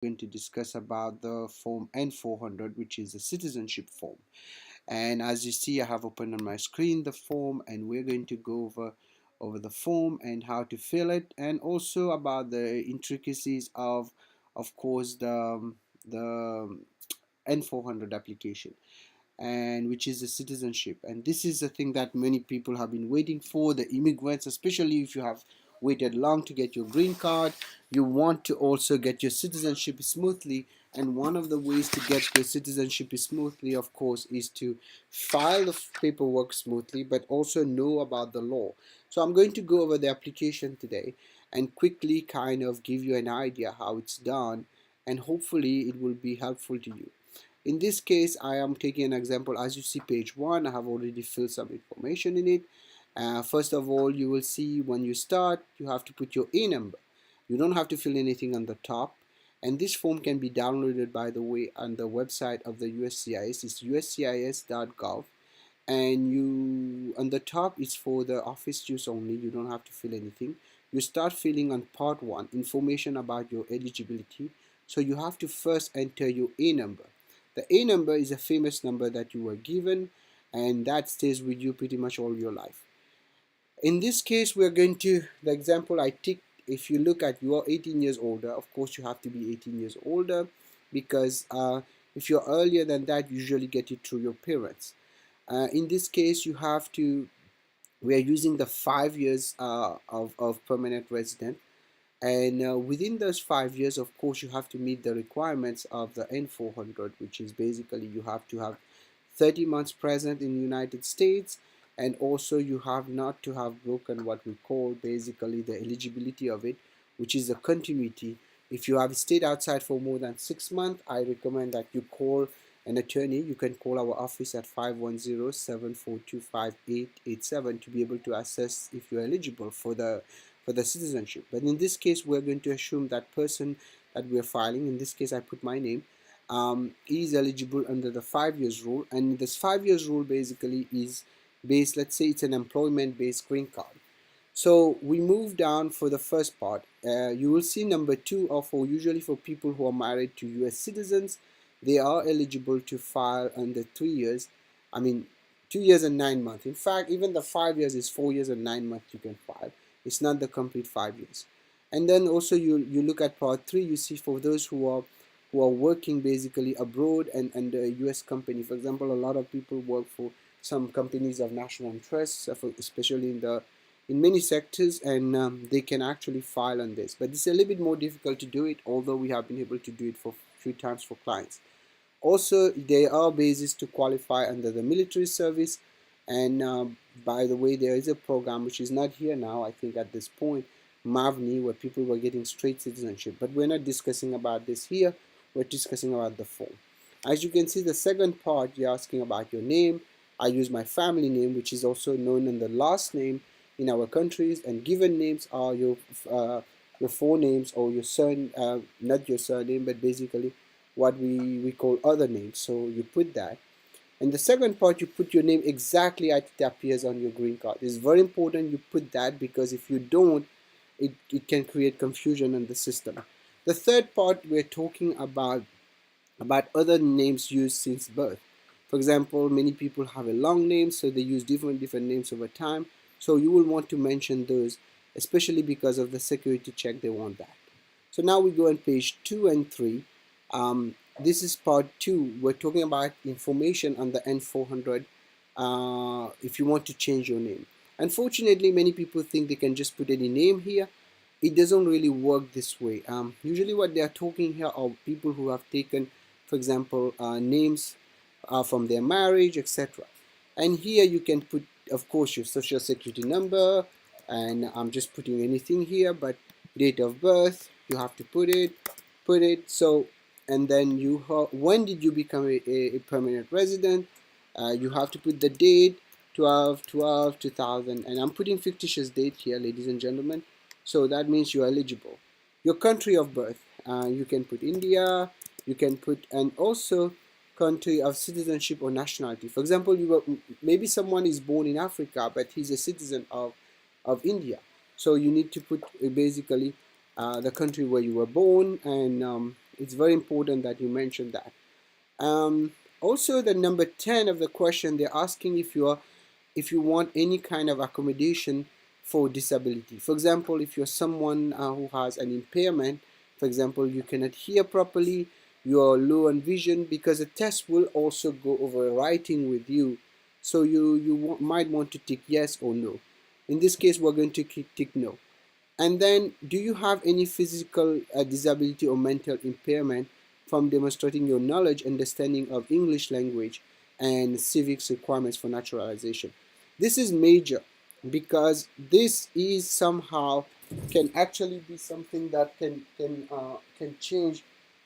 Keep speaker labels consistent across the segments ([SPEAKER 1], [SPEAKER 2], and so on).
[SPEAKER 1] going to discuss about the form N400, which is a citizenship form. And as you see, I have opened on my screen the form, and we're going to go over the form and how to fill it, and also about the intricacies of course, the N400 application, and which is the citizenship. And this is the thing that many people have been waiting for, the immigrants, especially if you have waited long to get your green card, you want to also get your citizenship smoothly. And one of the ways to get your citizenship smoothly, of course, is to file the paperwork smoothly, but also know about the law. So I'm going to go over the application today and quickly kind of give you an idea how it's done, and hopefully it will be helpful to you. In this case, I am taking an example. As you see, page 1, I have already filled some information in it. First of all, you will see when you start, you have to put your A number. You don't have to fill anything on the top. And this form can be downloaded, by the way, on the website of the USCIS. It's uscis.gov. And you, on the top, it's for the office use only. You don't have to fill anything. You start filling on part 1, information about your eligibility. So you have to first enter your A number. The A number is a famous number that you were given, and that stays with you pretty much all your life. In this case, we're going to, the example I ticked, if you look at, you are 18 years older, of course you have to be 18 years older, because if you're earlier than that, you usually get it through your parents. In this case, you have to, we are using the 5 years of permanent resident. And within those 5 years, of course, you have to meet the requirements of the N400, which is basically you have to have 30 months present in the United States, and also you have not to have broken what we call basically the eligibility of it, which is the continuity. If you have stayed outside for more than 6 months, I recommend that you call an attorney. You can call our office at 510-742-5887 to be able to assess if you're eligible for the citizenship. But in this case, we're going to assume that person that we're filing, in this case I put my name, is eligible under the 5 years rule. And this 5 years rule basically is based, let's say it's an employment based green card. So we move down for the first part. You will see number 2 are for usually for people who are married to US citizens. They are eligible to file under 3 years. I mean 2 years and 9 months. In fact, even the 5 years is 4 years and 9 months you can file. It's not the complete 5 years. And then also you look at part 3, you see for those who are working basically abroad and under a US company. For example, a lot of people work for some companies of national interest, especially in many sectors, and they can actually file on this. But it's a little bit more difficult to do it, although we have been able to do it for a few times for clients. Also, there are bases to qualify under the military service. And by the way, there is a program which is not here now, I think at this point, MAVNI, where people were getting straight citizenship. But we're not discussing about this here. We're discussing about the form. As you can see, the second part, you're asking about your name. I use my family name, which is also known in the last name in our countries, and given names are your forenames or your not your surname, but basically what we call other names. So you put that. And the second part, you put your name exactly as it appears on your green card. It's very important you put that, because if you don't, it can create confusion in the system. The third part, we're talking about other names used since birth. For example, many people have a long name, so they use different names over time. So you will want to mention those, especially because of the security check, they want that. So now we go on page 2 and 3. This is part 2. We're talking about information on the N400 if you want to change your name. Unfortunately, many people think they can just put any name here. It doesn't really work this way. Usually what they are talking here are people who have taken, for example, names from their marriage, etc. And here you can put, of course, your social security number, and I'm just putting anything here, but date of birth, you have to put it. So, and then when did you become a permanent resident? You have to put the date, 12/12/2000, and I'm putting fictitious date here, ladies and gentlemen. So that means you're eligible. Your country of birth, you can put India, you can put, and also country of citizenship or nationality. For example, maybe someone is born in Africa, but he's a citizen of India. So you need to put basically the country where you were born, and It's very important that you mention that. Also, the number 10 of the question, they're asking if you want any kind of accommodation for disability. For example, if you're someone who has an impairment, for example, you cannot hear properly, you're low on vision, because the test will also go over writing with you. So you might want to tick yes or no. In this case, we're going to tick no. And then, do you have any physical disability or mental impairment from demonstrating your knowledge, understanding of English language and civics requirements for naturalization? This is major because this is somehow can actually be something that can change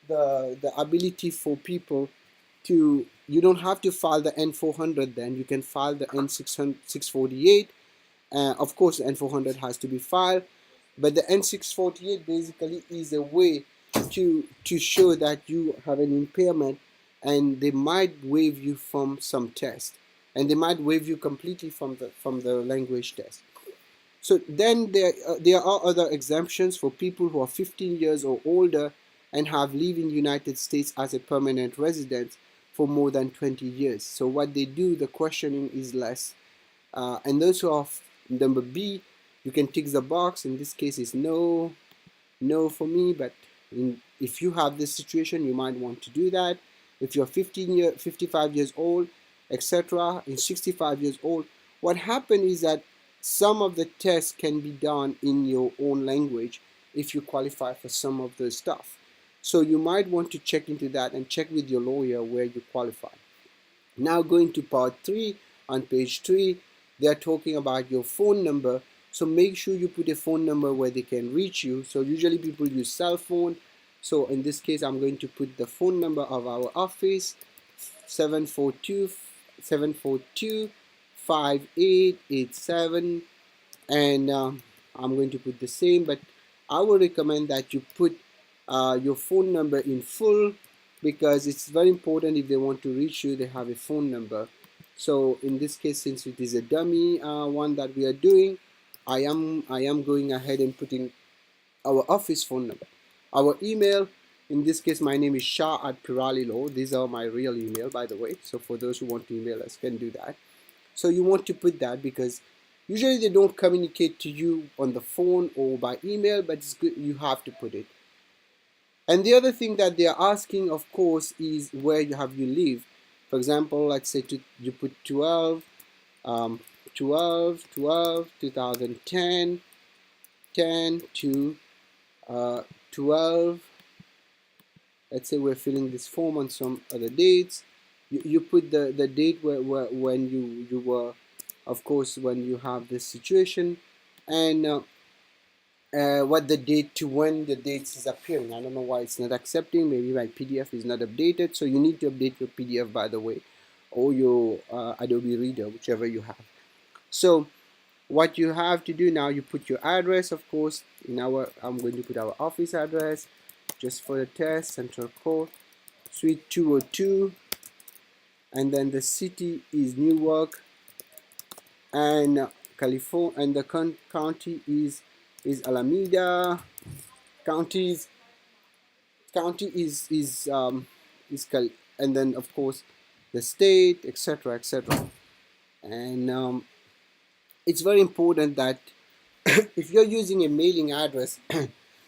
[SPEAKER 1] the ability for people to. You don't have to file the N400, then you can file the N648. Of course, the N400 has to be filed, but the N648 basically is a way to show that you have an impairment, and they might waive you from some test, and they might waive you completely from the language test. So then there are other exemptions for people who are 15 years or older and have lived in the United States as a permanent resident for more than 20 years. So what they do, the questioning is less. And those who are number B, you can tick the box. In this case, is no, no for me. But if you have this situation, you might want to do that. If you're 55 years old, etc., in 65 years old, what happens is that some of the tests can be done in your own language if you qualify for some of the stuff. So you might want to check into that and check with your lawyer where you qualify. Now going to part 3, on page 3, they are talking about your phone number. So make sure you put a phone number where they can reach you. So usually people use cell phone. So in this case, I'm going to put the phone number of our office, 742-5887, and I'm going to put the same, but I would recommend that you put your phone number in full, because it's very important. If they want to reach you, they have a phone number. So in this case, since it is a dummy one that we are doing, I am going ahead and putting our office phone number. Our email, in this case, my name is Shah at Peerally Law. These are my real email, by the way. So for those who want to email us, can do that. So you want to put that because usually they don't communicate to you on the phone or by email, but it's good, you have to put it. And the other thing that they are asking, of course, is where you live. For example, let's say you put 2010, 10 to 12. Let's say we're filling this form on some other dates. You put the date when you were, of course, when you have this situation, and what the date to when the dates is appearing. I don't know why it's not accepting. Maybe my PDF is not updated. So you need to update your PDF, by the way, or your Adobe Reader, whichever you have. So what you have to do now, you put your address, of course. I'm going to put our office address just for the test, Central Court, Suite 202, and then the city is Newark, and California, and the county is Alameda. Counties county is and then of course the state, etc., etc. And it's very important that if you're using a mailing address,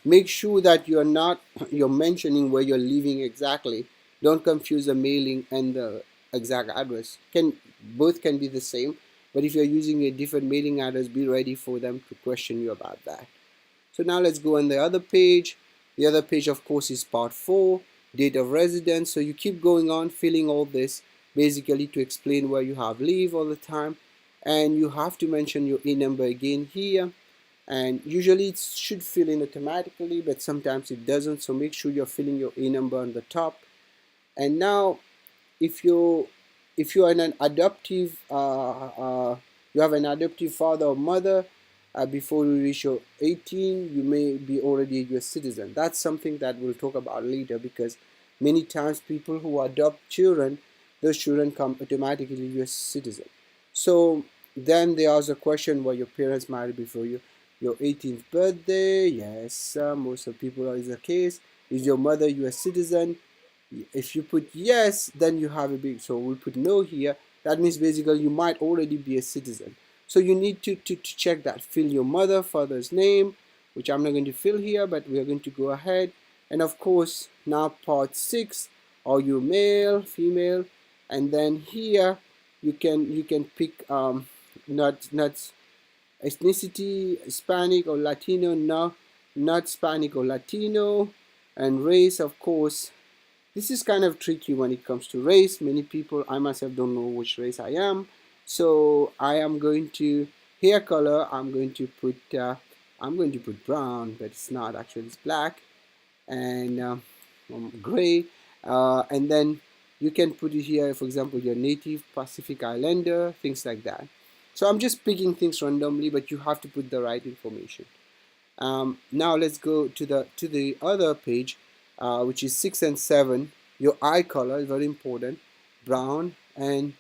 [SPEAKER 1] make sure that you're mentioning where you're living exactly. Don't confuse the mailing and the exact address. Both can be the same, but if you're using a different mailing address, be ready for them to question you about that. So now let's go on the other page. The other page, of course, is part 4, date of residence. So you keep going on filling all this basically to explain where you have lived all the time, and you have to mention your A number again here. And usually it should fill in automatically, but sometimes it doesn't. So make sure you're filling your A number on the top. And now, if you are an adoptive, you have an adoptive father or mother, before you reach your 18, you may be already a US citizen. That's something that we'll talk about later, because many times people who adopt children, those children come automatically US citizen. So then there's a question, were your parents married before your 18th birthday? Yes, most of people is the case. Is your mother US citizen? If you put yes, then you have a big, so we put no here. That means basically you might already be a citizen. So you need to check that. Fill your mother, father's name, which I'm not going to fill here, but we are going to go ahead. And of course, now part 6, are you male, female? And then here you can pick not ethnicity, Hispanic or Latino, no, not Hispanic or Latino, and race, of course. This is kind of tricky when it comes to race. Many people, I myself, don't know which race I am. So I am going to hair color. I'm going to put brown, but it's not actually. It's black and gray. And then you can put it here, for example, your native Pacific Islander, things like that. So I'm just picking things randomly, but you have to put the right information. Now let's go to the other page, which is 6 and 7. Your eye color is very important, brown. And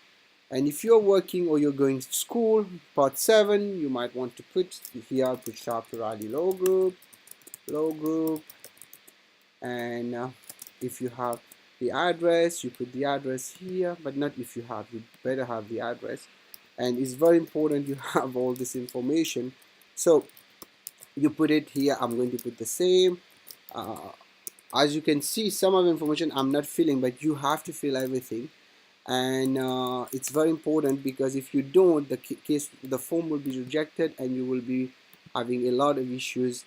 [SPEAKER 1] if you're working or you're going to school, part 7, you might want to put here, put Shah Peerally low group, and if you have the address, you put the address here, but not if you have, you better have the address. And it's very important you have all this information. So you put it here. I'm going to put the same. uh, as you can see, some of the information I'm not filling, but you have to fill everything. And it's very important, because if you don't, the form will be rejected and you will be having a lot of issues,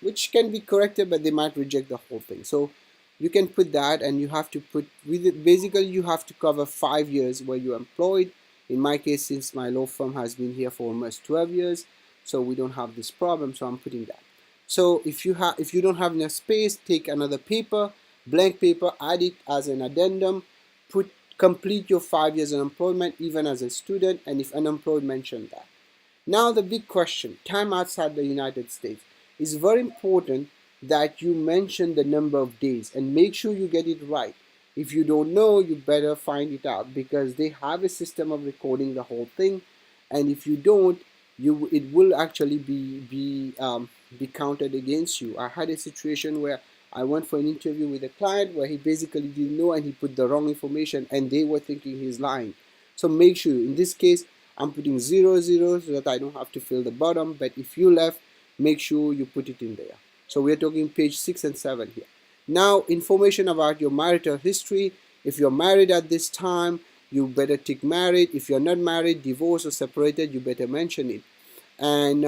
[SPEAKER 1] which can be corrected, but they might reject the whole thing. So you can put that, and you have to put with it, basically you have to cover 5 years where you're employed. In my case, since my law firm has been here for almost 12 years, so we don't have this problem, so I'm putting that. So if you don't have enough space, take another paper, blank paper, add it as an addendum, put complete your 5 years of employment even as a student, and if unemployed, mention that. Now the big question, time outside the United States. It's very important that you mention the number of days and make sure you get it right. If you don't know, you better find it out, because they have a system of recording the whole thing, and if you don't, it will actually be counted against you. I had a situation where I went for an interview with a client where he basically didn't know and he put the wrong information, and they were thinking he's lying. So make sure, in this case, I'm putting 00 so that I don't have to fill the bottom, but if you left, make sure you put it in there. So we're talking page 6 and 7 here. Now, information about your marital history. If you're married at this time, you better tick married. If you're not married, divorced or separated, you better mention it. And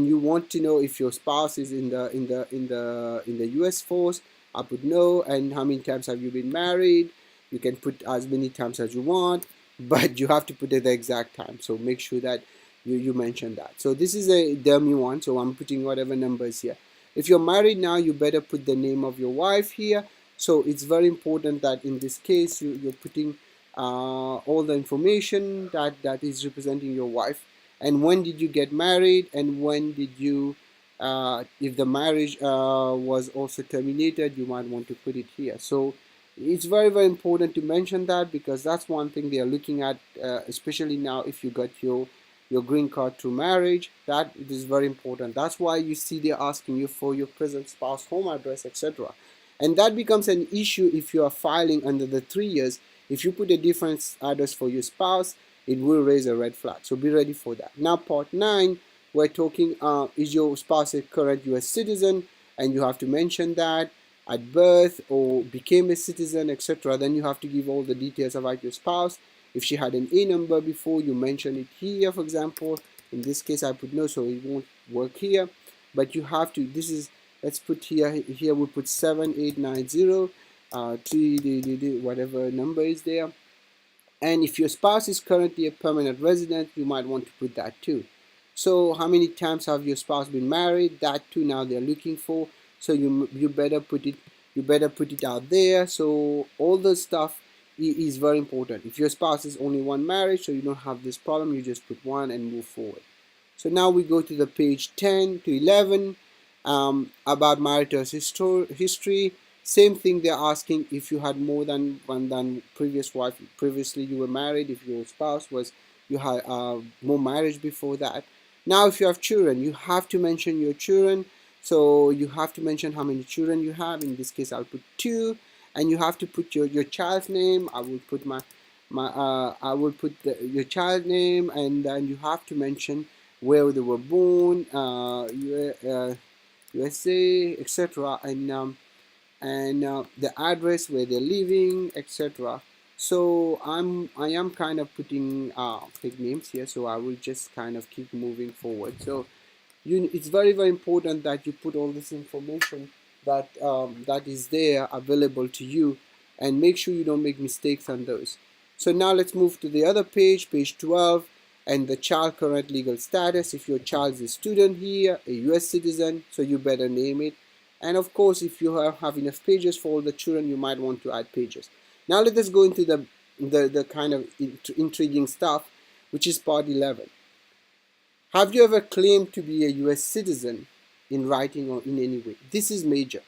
[SPEAKER 1] you want to know if your spouse is in the U.S. force, I put no. And how many times have you been married? You can put as many times as you want, but you have to put it the exact time. So make sure that you mention that. So this is a dummy one, so I'm putting whatever numbers here. If you're married now, you better put the name of your wife here. So it's very important that in this case you're putting all the information that is representing your wife, and when did you get married, and when did you if the marriage was also terminated, you might want to put it here. So it's very, very important to mention that, because that's one thing they are looking at, especially now if you got your green card through marriage. That is very important. That's why you see they're asking you for your present spouse home address, etc. And that becomes an issue if you are filing under the 3 years. If you put a different address for your spouse, it will raise a red flag. So be ready for that. Now, part 9, we're talking, is your spouse a current US citizen? And you have to mention that at birth or became a citizen, etc. Then you have to give all the details about your spouse. If she had an A number before, you mention it here, for example. In this case, I put no, so it won't work here. But you have to, this is, let's put here we put 7890, whatever number is there. And if your spouse is currently a permanent resident, you might want to put that too. So how many times have your spouse been married? That too now they're looking for. So you better put it out there. So all the stuff is very important. If your spouse is only one marriage, so you don't have this problem, you just put one and move forward. So now we go to the page 10 to 11, about marital history. Same thing, they're asking if you had more than previous wife. Previously you were married. If your spouse was, you had more marriage before that. Now if you have children, you have to mention your children. So you have to mention how many children you have. In this case, I'll put 2, and you have to put your child's name. I will put your child name, and then you have to mention where they were born, USA, etc., and the address where they're living, etc. So I am kind of putting fake names here, so I will just kind of keep moving forward. So it's very important that you put all this information that is there available to you, and make sure you don't make mistakes on those. So now let's move to the other page, page 12, and the child current legal status. If your child is a student here, a US citizen, so you better name it. And of course, if you have enough pages for all the children, you might want to add pages. Now let us go into the kind of intriguing stuff, which is part 11. Have you ever claimed to be a US citizen in writing or in any way? This is major.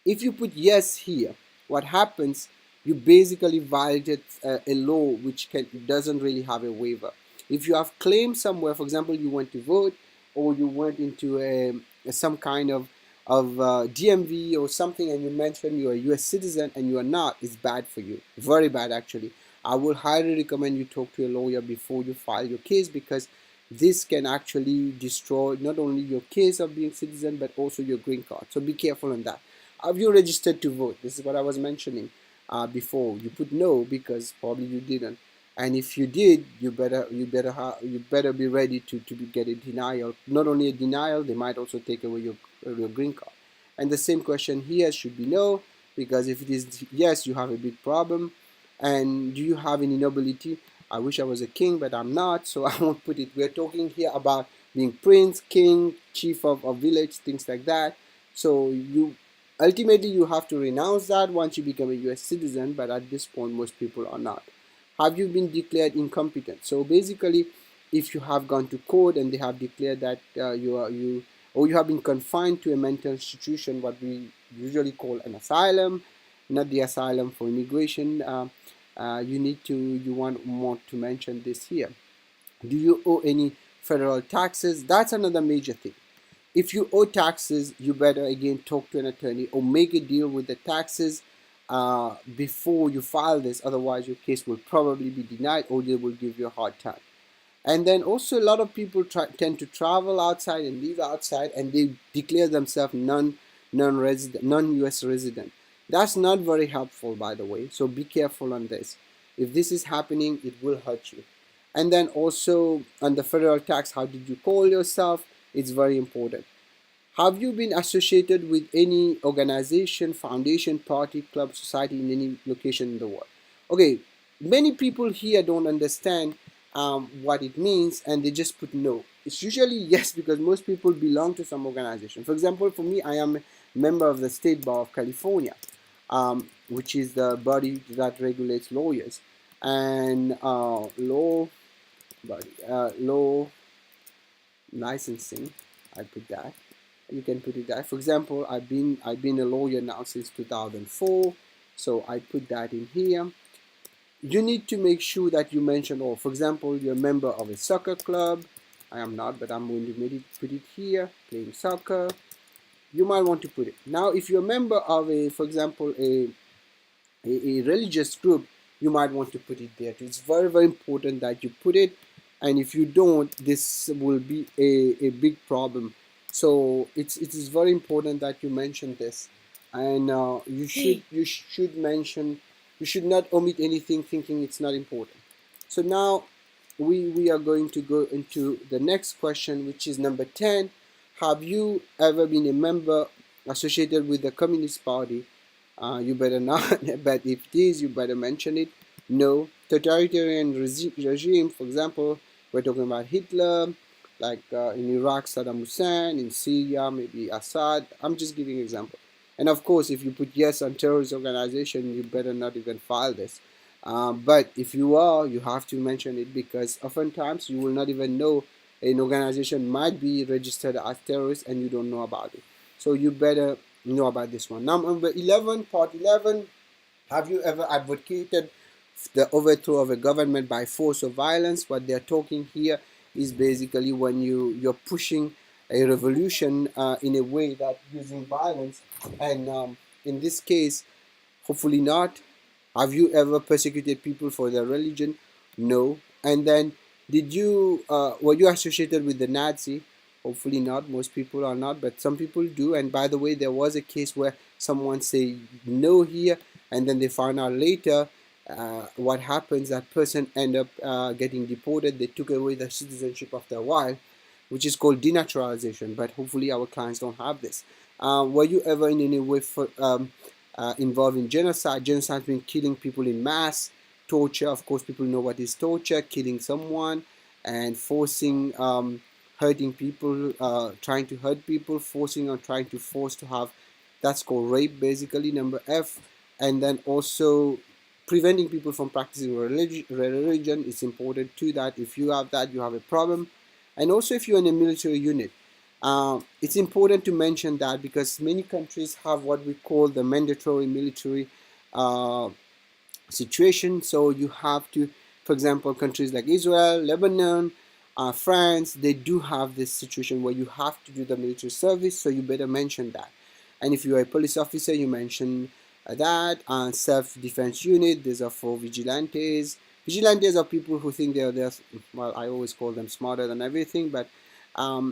[SPEAKER 1] If you put yes here, what happens, you basically violate a law which doesn't really have a waiver. If you have claimed somewhere, for example, you went to vote, or you went into some kind of DMV or something, and you mentioned you're a US citizen and you are not, it's bad for you. Very bad, actually. I would highly recommend you talk to a lawyer before you file your case, because this can actually destroy not only your case of being citizen, but also your green card. So be careful on that. Have you registered to vote? This is what I was mentioning before. You put no because probably you didn't, and if you did, you better be ready to get a denial. Not only a denial, they might also take away your green card. And the same question here should be no, because if it is yes, you have a big problem. And do you have any nobility? I wish I was a king, but I'm not, so I won't put it. We're talking here about being prince, king, chief of a village, things like that. So you ultimately you have to renounce that once you become a US citizen, but at this point most people are not. Have you been declared incompetent? So basically, if you have gone to court and they have declared that you have been confined to a mental institution, what we usually call an asylum, not the asylum for immigration, you want to mention this here. Do you owe any federal taxes? That's another major thing. If you owe taxes, you better again talk to an attorney or make a deal with the taxes before you file this. Otherwise, your case will probably be denied, or they will give you a hard time. And then also, a lot of people tend to travel outside and live outside, and they declare themselves non-US resident. That's not very helpful, by the way. So be careful on this. If this is happening, it will hurt you. And then also on the federal tax, how did you call yourself? It's very important. Have you been associated with any organization, foundation, party, club, society in any location in the world? Okay, many people here don't understand what it means, and they just put no. It's usually yes, because most people belong to some organization. For example, for me, I am a member of the State Bar of California, which is the body that regulates lawyers and law licensing. I put that. You can put it that. For example, I've been a lawyer now since 2004, so I put that in here. You need to make sure that you mention all. For example, you're a member of a soccer club. I am not, but I'm going to put it here, playing soccer. You might want to put it. Now, if you're a member of for example, a religious group, you might want to put it there too. It's very, very important that you put it, and if you don't, this will be a big problem. So it is very important that you mention this, and you should mention. You should not omit anything thinking it's not important. So now we are going to go into the next question, which is number 10. Have you ever been a member associated with the Communist Party? You better not, but if it is, you better mention it. No. Totalitarian regime, for example, we're talking about Hitler, like in Iraq, Saddam Hussein, in Syria, maybe Assad. I'm just giving an example. And of course, if you put yes on terrorist organization, you better not even file this. But if you are, you have to mention it, because oftentimes you will not even know an organization might be registered as terrorist and you don't know about it. So you better know about this one. Now, number 11, part 11. Have you ever advocated the overthrow of a government by force or violence? What they're talking here is basically when you're pushing a revolution in a way that using violence. And in this case, hopefully not. Have you ever persecuted people for their religion? No. And then, were you associated with the Nazi? Hopefully not. Most people are not, but some people do. And by the way, there was a case where someone say no here, and then they found out later what happens. That person end up getting deported. They took away the citizenship of their wife, which is called denaturalization. But hopefully, our clients don't have this. Were you ever in any way involved in genocide? Genocide means killing people in mass. Torture, of course, people know what is torture: killing someone and forcing, hurting people, trying to hurt people, forcing or trying to force to have. That's called rape, basically. Number F, and then also preventing people from practicing religion. It's important too that if you have that, you have a problem. And also, if you're in a military unit, it's important to mention that because many countries have what we call the mandatory military uh, situation. So you have to, for example, countries like Israel, Lebanon, France, they do have this situation where you have to do the military service. So you better mention that. And if you are a police officer, you mention that. Self-defense unit, these are for vigilantes. Vigilantes are people who think they're, well, I always call them smarter than everything, but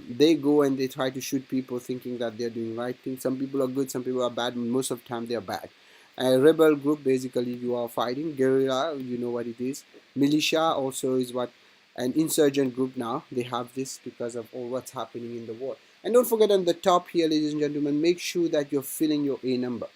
[SPEAKER 1] they go and they try to shoot people thinking that they're doing right things. Some people are good, some people are bad. Most of the time, they're bad. A rebel group, basically, you are fighting. Guerrilla, you know what it is. Militia also is what an insurgent group now. They have this because of all what's happening in the world. And don't forget on the top here, ladies and gentlemen, make sure that you're filling your A number.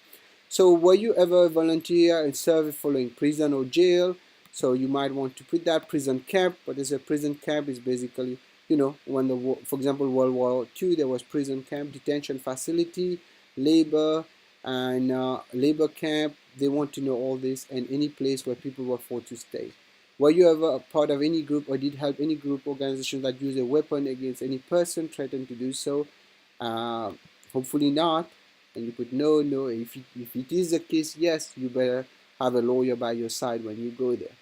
[SPEAKER 1] So were you ever a volunteer in service following prison or jail? So you might want to put that prison camp. What is a prison camp? Is basically, when for example, World War II, there was prison camp, detention facility, labor, and labor camp. They want to know all this and any place where people were forced to stay. Were you ever a part of any group or did help any group organization that used a weapon against any person threatened to do so? Uh, Hopefully not. And you put no, no. If it is the case, yes, you better have a lawyer by your side when you go there.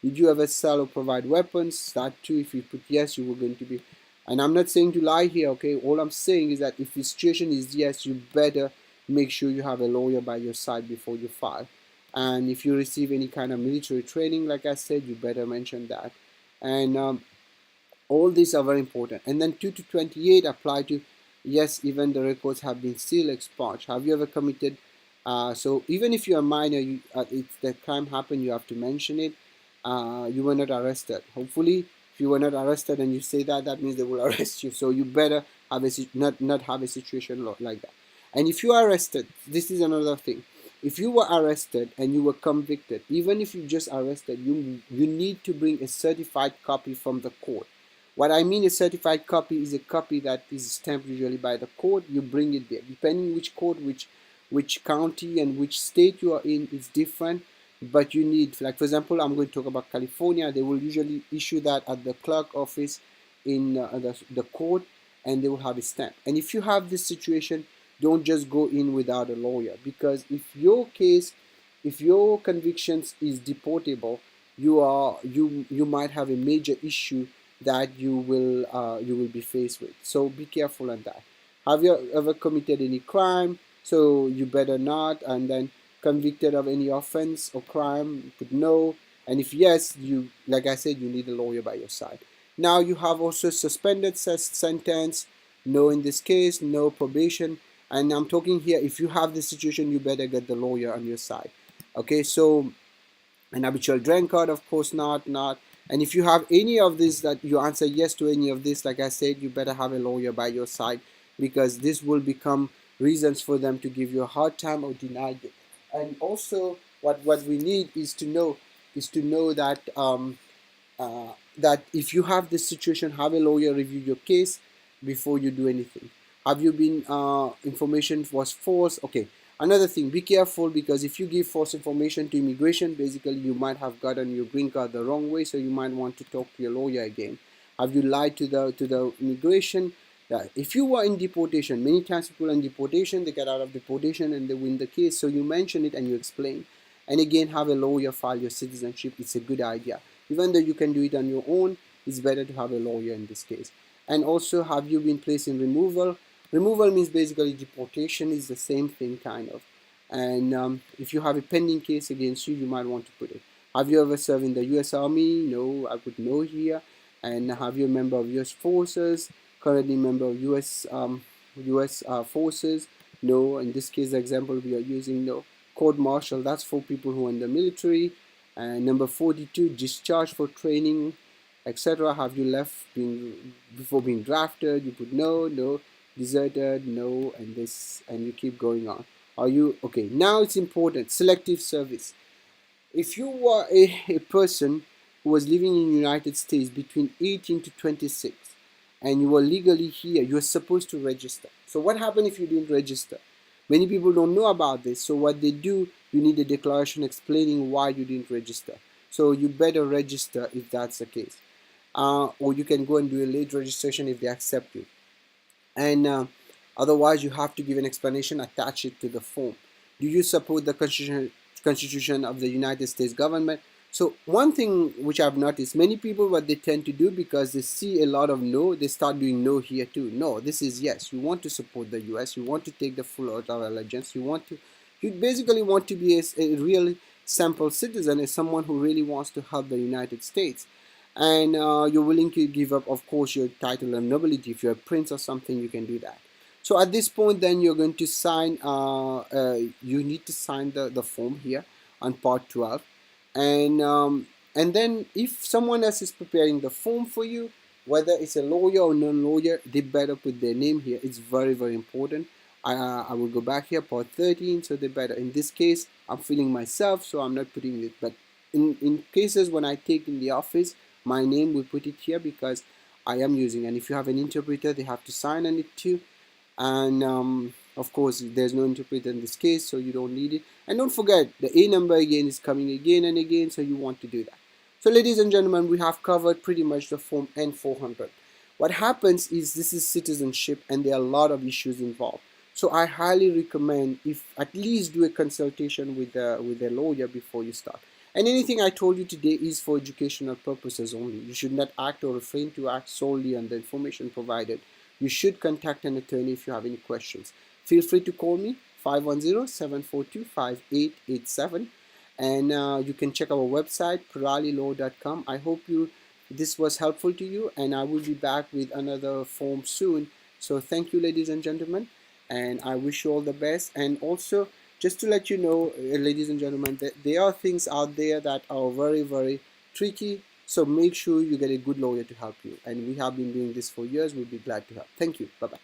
[SPEAKER 1] Did you ever sell or provide weapons? That too, if you put yes, you were going to be. And I'm not saying to lie here, okay? All I'm saying is that if the situation is yes, you better make sure you have a lawyer by your side before you file. And if you receive any kind of military training, like I said, you better mention that. And all these are very important. And then 2 to 28 apply to yes, even the records have been still expunged. Have you ever committed? So even if you're a minor, if the crime happened, you have to mention it. You were not arrested. Hopefully, if you were not arrested and you say that, that means they will arrest you. So you better have not have a situation like that. And if you are arrested, this is another thing. If you were arrested and you were convicted, even if you just arrested, you need to bring a certified copy from the court. What I mean a certified copy is a copy that is stamped usually by the court. You bring it there. Depending which court, which county and which state you are in, it's different. But you need, like for example, I'm going to talk about California. They will usually issue that at the clerk office in the court, and they will have a stamp. And if you have this situation, don't just go in without a lawyer, because if your convictions is deportable, you might have a major issue that you will be faced with. So be careful on that. Have you ever committed any crime? So you better not. And then convicted of any offense or crime, put no. And if yes, you, like I said, you need a lawyer by your side. Now you have also suspended sentence. No, in this case, no probation. And I'm talking here, if you have this situation, you better get the lawyer on your side. Okay, so an habitual drunkard, of course not. And if you have any of this, that you answer yes to any of this, like I said, you better have a lawyer by your side, because this will become reasons for them to give you a hard time or deny it. And also, what we need is to know that that if you have this situation, have a lawyer review your case before you do anything. Have you been information was false? Okay. Another thing, be careful, because if you give false information to immigration, basically you might have gotten your green card the wrong way, so you might want to talk to your lawyer again. Have you lied to the immigration? If you were in deportation, many times people are in deportation, they get out of deportation and they win the case. So you mention it and you explain. And again, have a lawyer file your citizenship. It's a good idea. Even though you can do it on your own, it's better to have a lawyer in this case. And also, have you been placed in removal? Removal means basically deportation, is the same thing kind of. And if you have a pending case against you, you might want to put it. Have you ever served in the U.S. Army? No, I put no here. And have you a member of U.S. forces? Currently member of U.S. Forces? No. In this case, the example we are using, no. Court martial, that's for people who are in the military. And number 42, discharge for training, etc. Have you left before being drafted? You put no, no. Deserted, no, and this, and you keep going on. Are you okay? Now it's important. Selective service. If you were a person who was living in the United States between 18 to 26 and you were legally here, you're supposed to register. So what happened if you didn't register? Many people don't know about this. So what they do, you need a declaration explaining why you didn't register. So you better register if that's the case. Or you can go and do a late registration if they accept you. And otherwise you have to give an explanation, attach it to the form. Do you support the constitution of the United States government? So one thing which I've noticed, many people, what they tend to do, because they see a lot of no, they start doing no here too. No, this is yes. You want to support the US, you want to take the full oath of allegiance, you basically want to be a real sample citizen, as someone who really wants to help the United States. And you're willing to give up, of course, your title and nobility. If you're a prince or something, you can do that. So at this point, then you're going to sign, you need to sign the form here on part 12. And then if someone else is preparing the form for you, whether it's a lawyer or non-lawyer, they better put their name here. It's very, very important. I will go back here, part 13, so they better. In this case, I'm filling myself, so I'm not putting it. But in cases when I take in the office, my name, will put it here because I am using. And if you have an interpreter, they have to sign on it too. And of course, there's no interpreter in this case, so you don't need it. And don't forget, the A number again is coming again and again, so you want to do that. So ladies and gentlemen, we have covered pretty much the form N400. What happens is, this is citizenship and there are a lot of issues involved. So I highly recommend, if at least do a consultation with a lawyer before you start. And anything I told you today is for educational purposes only. You should not act or refrain to act solely on the information provided. You should contact an attorney if you have any questions. Feel free to call me, 510-742-5887. And you can check our website, peerallylaw.com. I hope this was helpful to you, and I will be back with another form soon. So thank you, ladies and gentlemen, and I wish you all the best. And also, just to let you know, ladies and gentlemen, that there are things out there that are very, very tricky. So make sure you get a good lawyer to help you. And we have been doing this for years. We'll be glad to help. Thank you. Bye-bye.